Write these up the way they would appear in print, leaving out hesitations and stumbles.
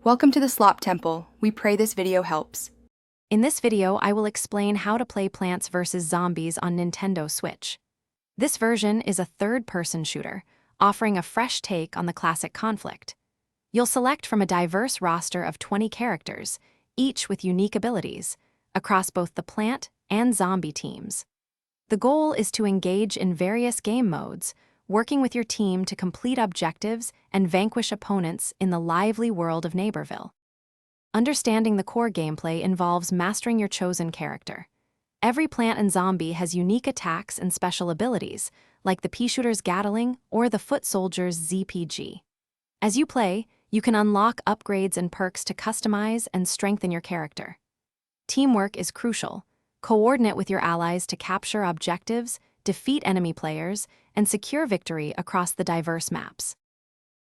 Welcome to the Slop Temple. We pray this video helps. In this video, I will explain how to play Plants vs. Zombies on Nintendo Switch. This version is a third-person shooter, offering a fresh take on the classic conflict. You'll select from a diverse roster of 20 characters, each with unique abilities, across both the plant and zombie teams. The goal is to engage in various game modes, working with your team to complete objectives and vanquish opponents in the lively world of Neighborville. Understanding the core gameplay involves mastering your chosen character. Every plant and zombie has unique attacks and special abilities, like the pea shooter's Gatling or the foot soldier's ZPG. As you play, you can unlock upgrades and perks to customize and strengthen your character. Teamwork is crucial. Coordinate with your allies to capture objectives, defeat enemy players, and secure victory across the diverse maps.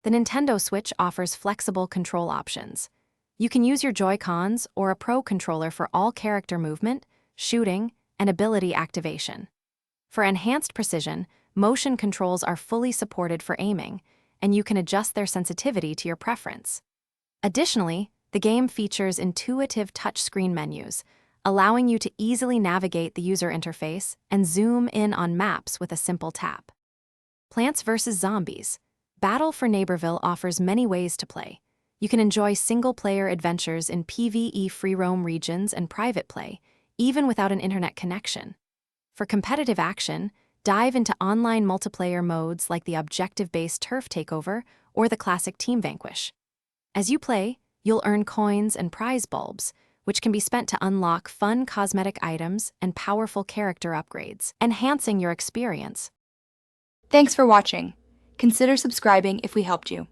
The Nintendo Switch offers flexible control options. You can use your Joy-Cons or a Pro controller for all character movement, shooting, and ability activation. For enhanced precision, motion controls are fully supported for aiming, and you can adjust their sensitivity to your preference. Additionally, the game features intuitive touchscreen menus, allowing you to easily navigate the user interface and zoom in on maps with a simple tap. Plants vs. Zombies. Battle for Neighborville offers many ways to play. You can enjoy single-player adventures in PvE free-roam regions and private play, even without an internet connection. For competitive action, dive into online multiplayer modes like the objective-based turf takeover or the classic team vanquish. As you play, you'll earn coins and prize bulbs, which can be spent to unlock fun cosmetic items and powerful character upgrades, enhancing your experience. Thanks for watching. Consider subscribing if we helped you.